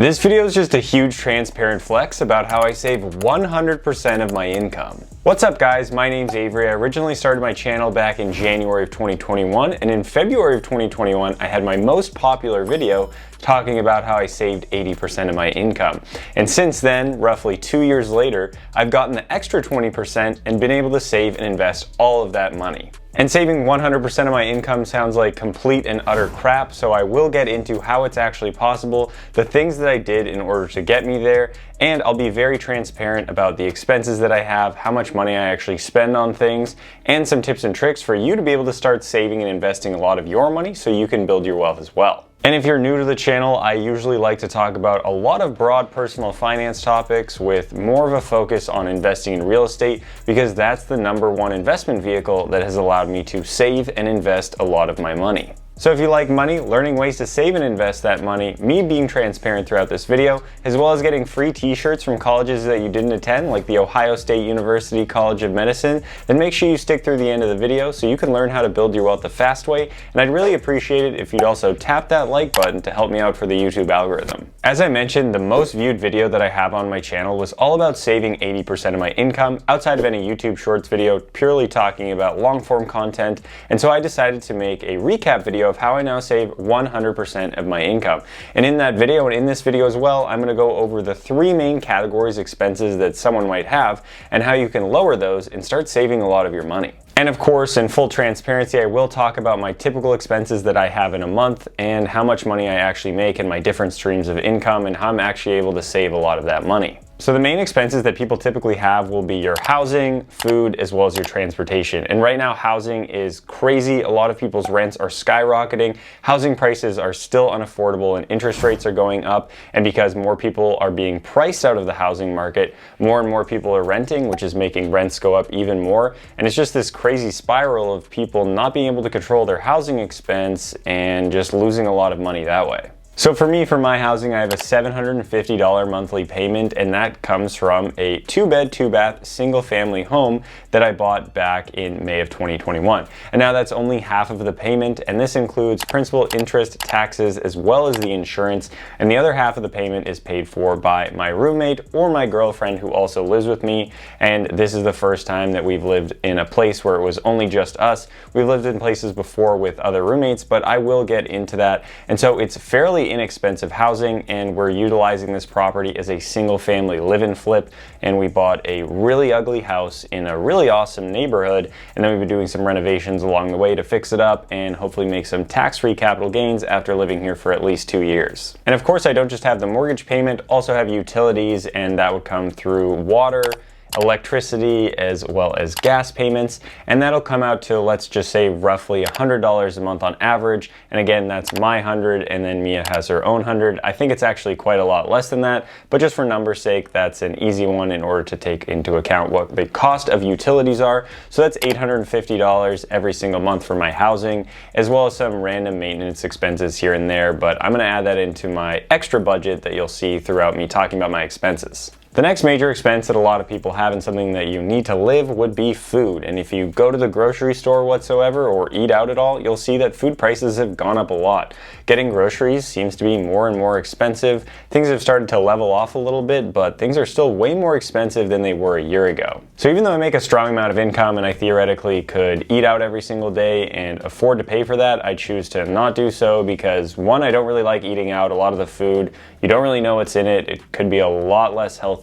This video is just a huge transparent flex about how I save 100% of my income. What's up guys, my name's Avery. I originally started my channel back in January of 2021, and in February of 2021 I had my most popular video talking about how I saved 80% of my income. And since then, roughly 2 years later, I've gotten the extra 20% and been able to save and invest all of that money. And saving 100% of my income sounds like complete and utter crap, so I will get into how it's actually possible, the things that I did in order to get me there, and I'll be very transparent about the expenses that I have, how much money I actually spend on things, and some tips and tricks for you to be able to start saving and investing a lot of your money so you can build your wealth as well. And if you're new to the channel, I usually like to talk about a lot of broad personal finance topics with more of a focus on investing in real estate, because that's the #1 investment vehicle that has allowed me to save and invest a lot of my money. So if you like money, learning ways to save and invest that money, me being transparent throughout this video, as well as getting free t-shirts from colleges that you didn't attend, like the Ohio State University College of Medicine, then make sure you stick through the end of the video so you can learn how to build your wealth the fast way. And I'd really appreciate it if you'd also tap that like button to help me out for the YouTube algorithm. As I mentioned, the most viewed video that I have on my channel was all about saving 80% of my income, outside of any YouTube Shorts video, purely talking about long form content. And so I decided to make a recap video of how I now save 100% of my income. And in that video, and in this video as well, I'm going to go over the 3 main categories of expenses that someone might have and how you can lower those and start saving a lot of your money. And of course, in full transparency, I will talk about my typical expenses that I have in a month and how much money I actually make and my different streams of income and how I'm actually able to save a lot of that money. So the main expenses that people typically have will be your housing, food, as well as your transportation. And right now, housing is crazy. A lot of people's rents are skyrocketing. Housing prices are still unaffordable and interest rates are going up. And because more people are being priced out of the housing market, more and more people are renting, which is making rents go up even more. And it's just this crazy spiral of people not being able to control their housing expense and just losing a lot of money that way. So for me, for my housing, I have a $750 monthly payment, and that comes from a 2-bed, 2-bath, single-family home that I bought back in May of 2021. And now that's only half of the payment, and this includes principal, interest, taxes, as well as the insurance. And the other half of the payment is paid for by my roommate or my girlfriend who also lives with me. And this is the first time that we've lived in a place where it was only just us. We've lived in places before with other roommates, but I will get into that. And so it's fairly inexpensive housing, and we're utilizing this property as a single family live-in flip, and we bought a really ugly house in a really awesome neighborhood, and then we've been doing some renovations along the way to fix it up and hopefully make some tax-free capital gains after living here for at least 2 years. And of course, I don't just have the mortgage payment, also have utilities, and that would come through water, electricity, as well as gas payments, and that'll come out to, let's just say, roughly $100 a month on average. And again, that's my 100, and then Mia has her own 100. I think it's actually quite a lot less than that, but just for numbers sake, that's an easy one in order to take into account what the cost of utilities are. So that's $850 every single month for my housing, as well as some random maintenance expenses here and there, but I'm going to add that into my extra budget that you'll see throughout me talking about my expenses. The next major expense that a lot of people have, and something that you need to live, would be food. And if you go to the grocery store whatsoever or eat out at all, you'll see that food prices have gone up a lot. Getting groceries seems to be more and more expensive. Things have started to level off a little bit, but things are still way more expensive than they were a year ago. So even though I make a strong amount of income and I theoretically could eat out every single day and afford to pay for that, I choose to not do so because, one, I don't really like eating out. A lot of the food, you don't really know what's in it. It could be a lot less healthy.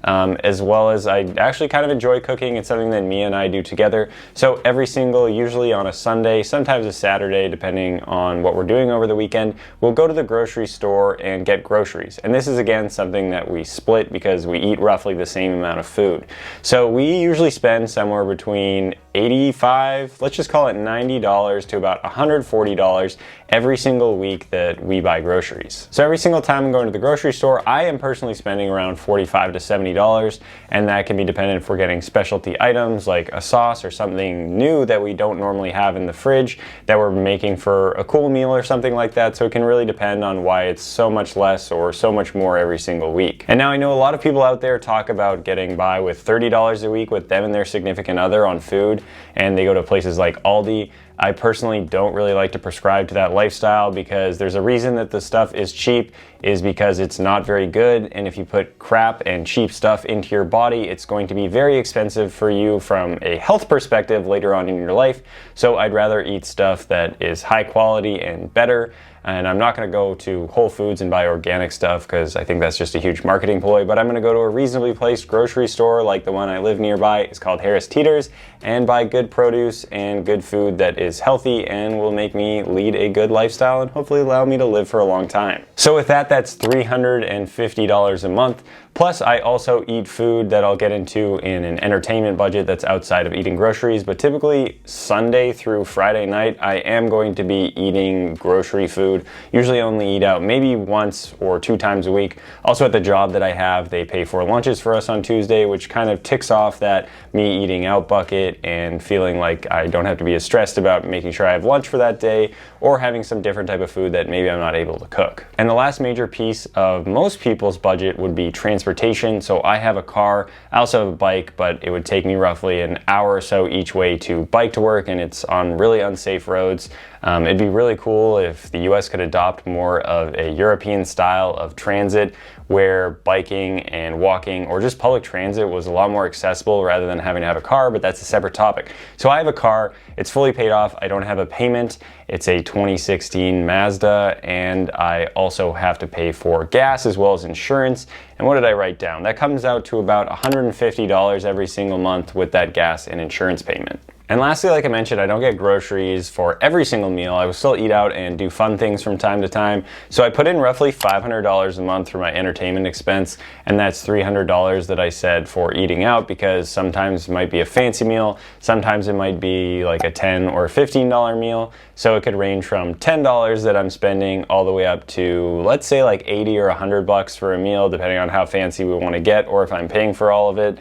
As well as I actually kind of enjoy cooking. It's something that Mia and I do together. So every single, usually on a Sunday, sometimes a Saturday, depending on what we're doing over the weekend, we'll go to the grocery store and get groceries. And this is, again, something that we split because we eat roughly the same amount of food. So we usually spend somewhere between $85, let's just call it $90 to about $140 every single week that we buy groceries. So every single time I'm going to the grocery store, I am personally spending around $45 to $70, and that can be dependent if we're getting specialty items like a sauce or something new that we don't normally have in the fridge that we're making for a cool meal or something like that. So it can really depend on why it's so much less or so much more every single week. And now I know a lot of people out there talk about getting by with $30 a week with them and their significant other on food, and they go to places like Aldi. I personally don't really like to prescribe to that lifestyle because there's a reason that the stuff is cheap, is because it's not very good, and if you put crap and cheap stuff into your body, it's going to be very expensive for you from a health perspective later on in your life. So I'd rather eat stuff that is high quality and better. And I'm not going to go to Whole Foods and buy organic stuff because I think that's just a huge marketing ploy, but I'm going to go to a reasonably placed grocery store like the one I live nearby. It's called Harris Teeter's, and buy good produce and good food that is healthy and will make me lead a good lifestyle and hopefully allow me to live for a long time. So with that, that's $350 a month. Plus, I also eat food that I'll get into in an entertainment budget that's outside of eating groceries, but typically Sunday through Friday night, I am going to be eating grocery food. Usually only eat out maybe once or 2 times a week. Also at the job that I have, they pay for lunches for us on Tuesday, which kind of ticks off that me eating out bucket and feeling like I don't have to be as stressed about making sure I have lunch for that day or having some different type of food that maybe I'm not able to cook. And the last major piece of most people's budget would be transportation. So I have a car, I also have a bike, but it would take me roughly an hour or so each way to bike to work, and it's on really unsafe roads. It'd be really cool if the US could adopt more of a European style of transit where biking and walking or just public transit was a lot more accessible rather than having to have a car, but that's a separate topic. So I have a car, it's fully paid off, I don't have a payment, it's a 2016 Mazda, and I also have to pay for gas as well as insurance. And what did I write down? That comes out to about $150 every single month with that gas and insurance payment. And lastly, like I mentioned, I don't get groceries for every single meal. I will still eat out and do fun things from time to time. So I put in roughly $500 a month for my entertainment expense, and that's $300 that I said for eating out, because sometimes it might be a fancy meal, sometimes it might be like a $10 or $15 meal. So it could range from $10 that I'm spending all the way up to, let's say, like 80 or 100 bucks for a meal, depending on how fancy we want to get or if I'm paying for all of it.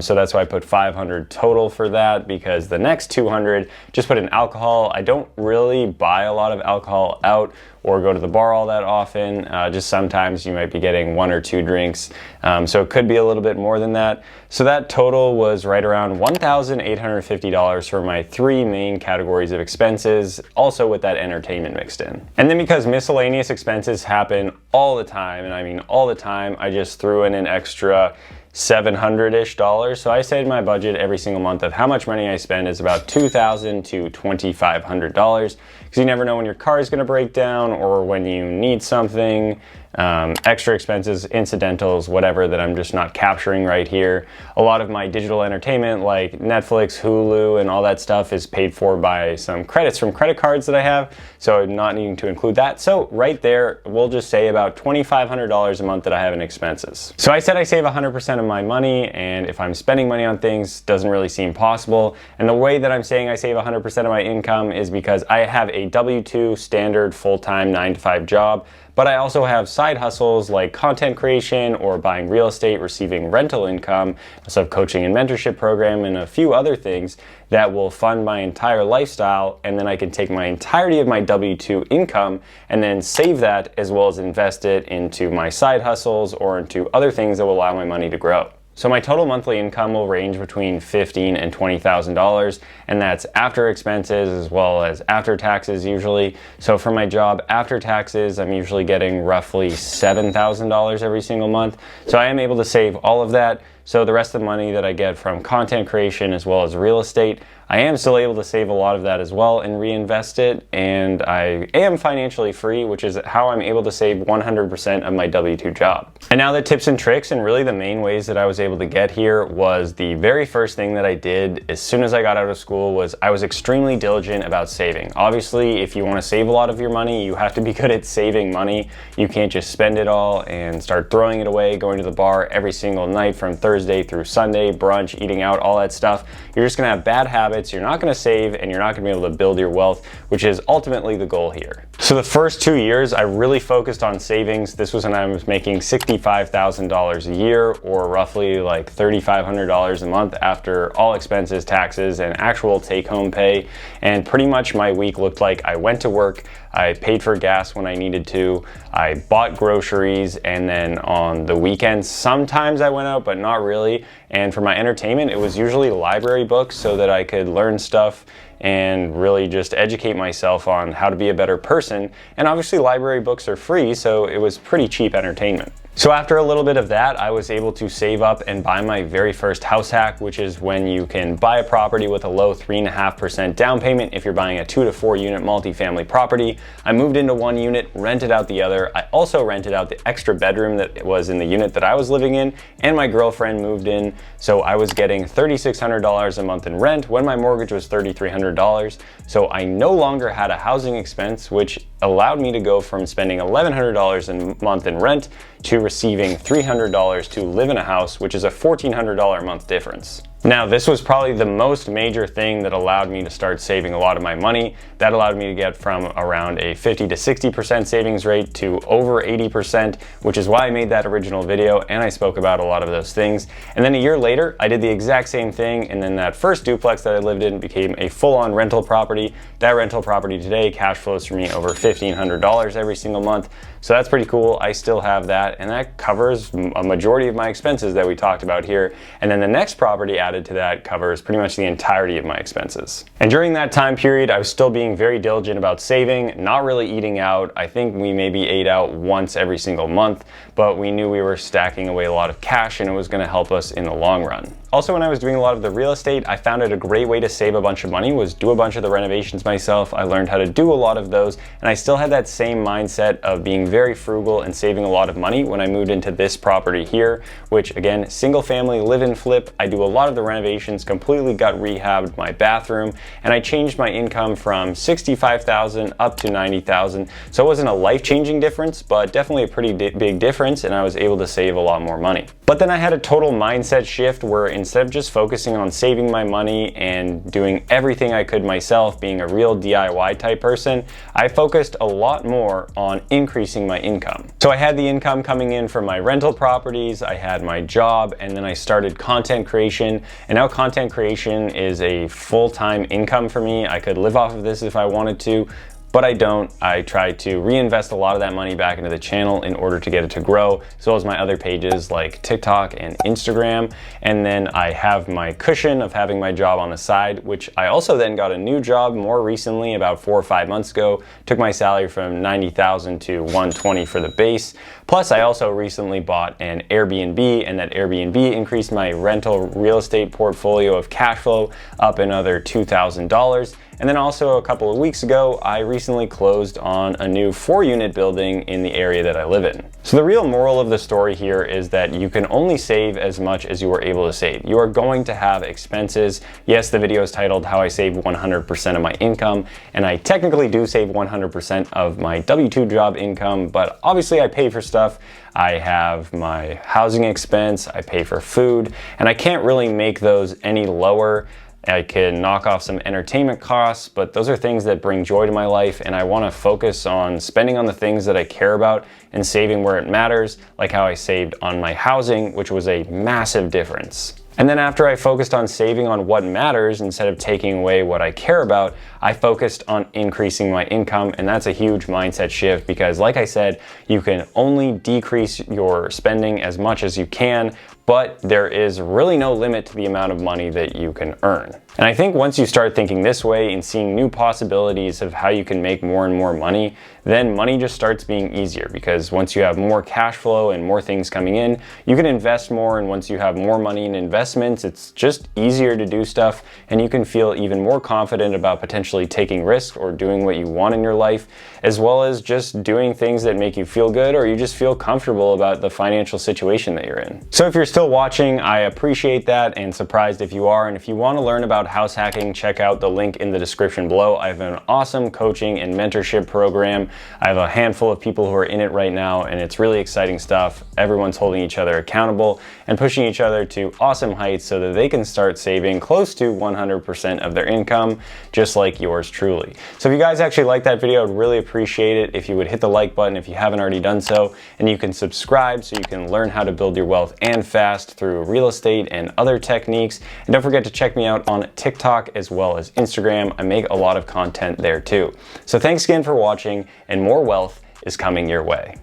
So that's why I put 500 total for that, because the next 200 just put in alcohol. I don't really buy a lot of alcohol out or go to the bar all that often. Just sometimes you might be getting 1 or 2 drinks. So it could be a little bit more than that. So that total was right around $1,850 for my 3 main categories of expenses, also with that entertainment mixed in. And then because miscellaneous expenses happen all the time, and I mean all the time, I just threw in an extra $700-ish. So I say my budget every single month of how much money I spend is about $2,000 to $2,500, because you never know when your car is going to break down or when you need something. Extra expenses, incidentals, whatever that I'm just not capturing right here. A lot of my digital entertainment like Netflix, Hulu, and all that stuff is paid for by some credits from credit cards that I have, so I'm not needing to include that. So right there, we'll just say about $2,500 a month that I have in expenses. So I said I save 100% of my money, and if I'm spending money on things, doesn't really seem possible. And the way that I'm saying I save 100% of my income is because I have a W-2 standard full-time 9-to-5 job, but I also have side hustles like content creation or buying real estate, receiving rental income, also have coaching and mentorship program, and a few other things that will fund my entire lifestyle. And then I can take my entirety of my W-2 income and then save that, as well as invest it into my side hustles or into other things that will allow my money to grow. So my total monthly income will range between $15,000 and $20,000, and that's after expenses as well as after taxes usually. So for my job after taxes, I'm usually getting roughly $7,000 every single month. So I am able to save all of that. So the rest of the money that I get from content creation as well as real estate, I am still able to save a lot of that as well and reinvest it, and I am financially free, which is how I'm able to save 100% of my W-2 job. And now the tips and tricks, and really the main ways that I was able to get here was the very first thing that I did as soon as I got out of school was I was extremely diligent about saving. Obviously, if you want to save a lot of your money, you have to be good at saving money. You can't just spend it all and start throwing it away, going to the bar every single night from Thursday through Sunday, brunch, eating out, all that stuff. You're just gonna have bad habits, you're not gonna save, and you're not gonna be able to build your wealth, which is ultimately the goal here. So the first 2 years, I really focused on savings. This was when I was making $65,000 a year, or roughly like $3,500 a month after all expenses, taxes, and actual take-home pay. And pretty much my week looked like I went to work, I paid for gas when I needed to, I bought groceries, and then on the weekends, sometimes I went out, but not really. And for my entertainment, it was usually library books so that I could learn stuff and really just educate myself on how to be a better person. And obviously library books are free, so it was pretty cheap entertainment. So after a little bit of that, I was able to save up and buy my very first house hack, which is when you can buy a property with a low 3.5% down payment if you're buying a 2 to 4 unit multifamily property. I moved into one unit, rented out the other. I also rented out the extra bedroom that was in the unit that I was living in, and my girlfriend moved in. So I was getting $3,600 a month in rent when my mortgage was $3,300. So I no longer had a housing expense, which allowed me to go from spending $1,100 a month in rent to receiving $300 to live in a house, which is a $1,400 a month difference. Now, this was probably the most major thing that allowed me to start saving a lot of my money. That allowed me to get from around a 50 to 60% savings rate to over 80%, which is why I made that original video and I spoke about a lot of those things. And then a year later, I did the exact same thing, and then that first duplex that I lived in became a full-on rental property. That rental property today cash flows for me over $1,500 every single month. So that's pretty cool. I still have that, and that covers a majority of my expenses that we talked about here. And then the next property added to that covers pretty much the entirety of my expenses. And during that time period, I was still being very diligent about saving, not really eating out. I think we maybe ate out once every single month, but we knew we were stacking away a lot of cash and it was going to help us in the long run. Also, when I was doing a lot of the real estate, I found it a great way to save a bunch of money was do a bunch of the renovations myself. I learned how to do a lot of those, and I still had that same mindset of being very frugal and saving a lot of money when I moved into this property here, which again, single family live-in flip. I do a lot of the renovations, completely got rehabbed my bathroom, and I changed my income from $65,000 up to $90,000. So it wasn't a life-changing difference, but definitely a pretty big difference, and I was able to save a lot more money. But then I had a total mindset shift where instead of just focusing on saving my money and doing everything I could myself, being a real DIY type person, I focused a lot more on increasing my income. So I had the income coming in from my rental properties, I had my job, and then I started content creation. And now content creation is a full-time income for me. I could live off of this if I wanted to, but I don't. I try to reinvest a lot of that money back into the channel in order to get it to grow, as well as my other pages like TikTok and Instagram. And then I have my cushion of having my job on the side, which I also then got a new job more recently, about 4 or 5 months ago. Took my salary from $90,000 to $120,000 for the base. Plus, I also recently bought an Airbnb, and that Airbnb increased my rental real estate portfolio of cash flow up another $2,000. And then also a couple of weeks ago, I recently closed on a new 4-unit building in the area that I live in. So the real moral of the story here is that you can only save as much as you are able to save. You are going to have expenses. Yes, the video is titled How I Save 100% of My Income, and I technically do save 100% of my W-2 job income, but obviously I pay for stuff. I have my housing expense, I pay for food, and I can't really make those any lower. I can knock off some entertainment costs, but those are things that bring joy to my life, and I want to focus on spending on the things that I care about and saving where it matters, like how I saved on my housing, which was a massive difference. And then after I focused on saving on what matters instead of taking away what I care about, I focused on increasing my income, and that's a huge mindset shift because, like I said, you can only decrease your spending as much as you can, but there is really no limit to the amount of money that you can earn. And I think once you start thinking this way and seeing new possibilities of how you can make more and more money, then money just starts being easier, because once you have more cash flow and more things coming in, you can invest more, and once you have more money in investments, it's just easier to do stuff, and you can feel even more confident about potentially taking risks or doing what you want in your life, as well as just doing things that make you feel good or you just feel comfortable about the financial situation that you're in. So if you're still watching, I appreciate that, and surprised if you are. And if you want to learn about house hacking, check out the link in the description below. I have an awesome coaching and mentorship program. I have a handful of people who are in it right now, and it's really exciting stuff. Everyone's holding each other accountable and pushing each other to awesome heights so that they can start saving close to 100% of their income, just like yours truly. So if you guys actually like that video, I'd really appreciate it if you would hit the like button if you haven't already done so, and you can subscribe so you can learn how to build your wealth and fast through real estate and other techniques. And don't forget to check me out on TikTok as well as Instagram. I make a lot of content there too. So thanks again for watching, and more wealth is coming your way.